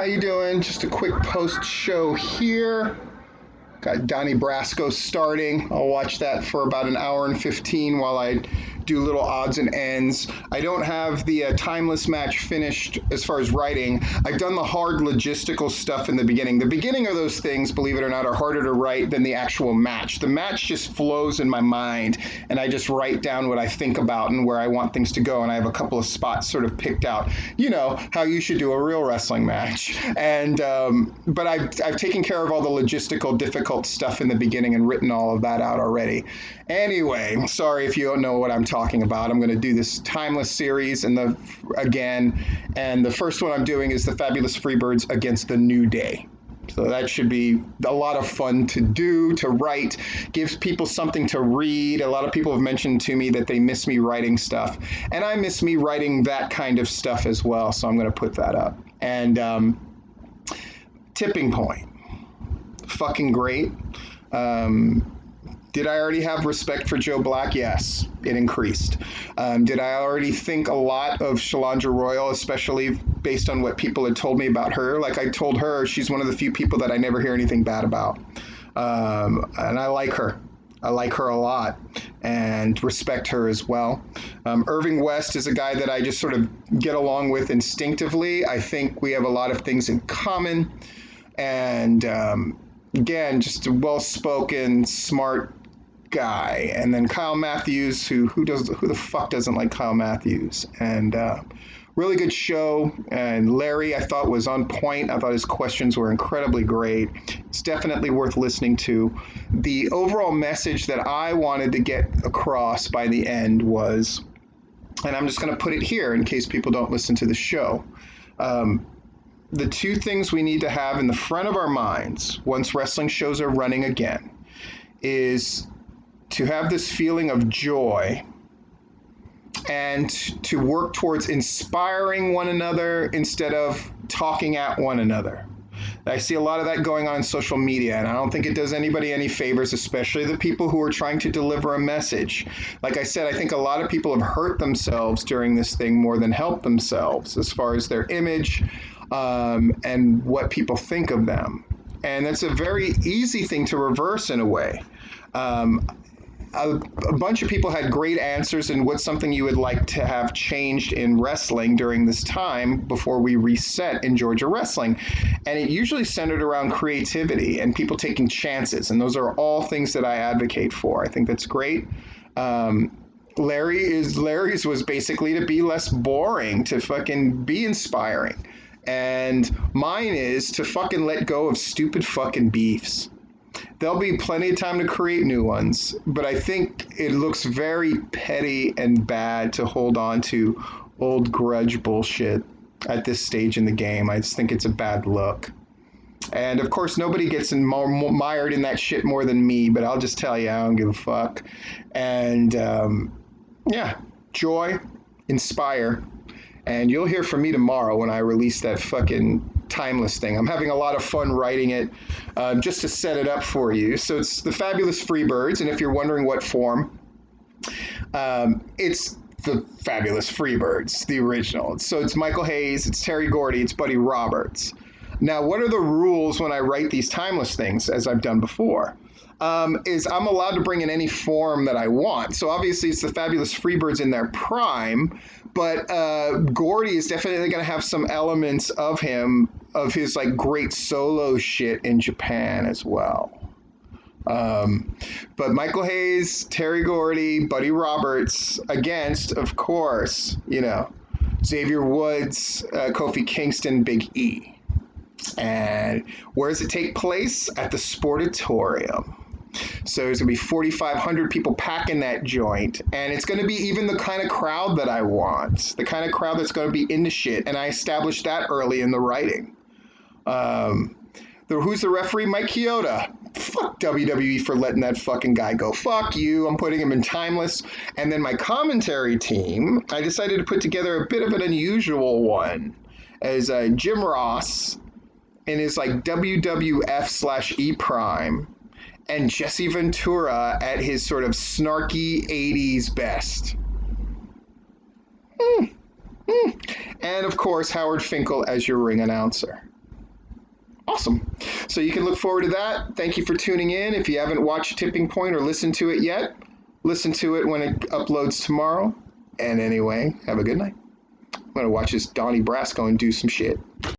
you doing? Just a quick post-show here. Got Donnie Brasco starting. I'll watch that for about an hour and 15 while I do little odds and ends. I don't have the timeless match finished as far as writing. I've done the hard logistical stuff in the beginning. The beginning of those things, believe it or not, are harder to write than the actual match. The match just flows in my mind, and I just write down what I think about and where I want things to go, and I have a couple of spots sort of picked out. You know, how you should do a real wrestling match. And but I've taken care of all the logistical difficult stuff in the beginning and written all of that out already. Anyway, sorry if you don't know what I'm talking about. I'm going to do this timeless series and the first one I'm doing is the Fabulous Freebirds against the New Day. So that should be a lot of fun to do, to write, gives people something to read. A lot of people have mentioned to me that they miss me writing stuff, and I miss me writing that kind of stuff as well, so I'm going to put that up. And tipping point. Fucking great. Did I already have respect for Joe Black? Yes, it increased. Did I already think a lot of Shalandra Royal, especially based on what people had told me about her? Like I told her, she's one of the few people that I never hear anything bad about. And I like her. I like her a lot and respect her as well. Irving West is a guy that I just sort of get along with instinctively. I think we have a lot of things in common. And again, just a well-spoken, smart guy. And then Kyle Matthews, who the fuck doesn't like Kyle Matthews? And really good show. And Larry, I thought, was on point. I thought his questions were incredibly great. It's definitely worth listening to. The overall message that I wanted to get across by the end was, and I'm just going to put it here in case people don't listen to the show. The two things we need to have in the front of our minds once wrestling shows are running again is to have this feeling of joy and to work towards inspiring one another instead of talking at one another. I see a lot of that going on in social media, and I don't think it does anybody any favors, especially the people who are trying to deliver a message. Like I said, I think a lot of people have hurt themselves during this thing more than helped themselves as far as their image and what people think of them. And that's a very easy thing to reverse in a way. A bunch of people had great answers and what's something you would like to have changed in wrestling during this time before we reset in Georgia wrestling. And it usually centered around creativity and people taking chances. And those are all things that I advocate for. I think that's great. Larry's was basically to be less boring, to fucking be inspiring. And mine is to fucking let go of stupid fucking beefs. There'll be plenty of time to create new ones, but I think it looks very petty and bad to hold on to old grudge bullshit at this stage in the game. I just think it's a bad look. And of course, nobody gets mired in that shit more than me, but I'll just tell you, I don't give a fuck. And yeah, joy, inspire. And you'll hear from me tomorrow when I release that fucking timeless thing. I'm having a lot of fun writing it just to set it up for you. So it's the Fabulous Freebirds, and if you're wondering what form, it's the Fabulous Freebirds, the original. So it's Michael Hayes, it's Terry Gordy, it's Buddy Roberts. Now, what are the rules when I write these timeless things, as I've done before? Is I'm allowed to bring in any form that I want. So obviously it's the Fabulous Freebirds in their prime, but Gordy is definitely going to have some elements of his like great solo shit in Japan as well. But Michael Hayes, Terry Gordy, Buddy Roberts against, of course, Xavier Woods, Kofi Kingston, Big E. And where does it take place? At the Sportatorium. So there's going to be 4,500 people packing that joint. And it's going to be even the kind of crowd that I want. The kind of crowd that's going to be into shit. And I established that early in the writing. Who's the referee? Mike Chioda. Fuck WWE for letting that fucking guy go. Fuck you. I'm putting him in timeless. And then my commentary team, I decided to put together a bit of an unusual one. As Jim Ross in his like WWF/E Prime. And Jesse Ventura at his sort of snarky 80s best. And of course, Howard Finkel as your ring announcer. Awesome. So you can look forward to that. Thank you for tuning in. If you haven't watched Tipping Point or listened to it yet, listen to it when it uploads tomorrow. And anyway, have a good night. I'm going to watch this Donnie Brasco and do some shit.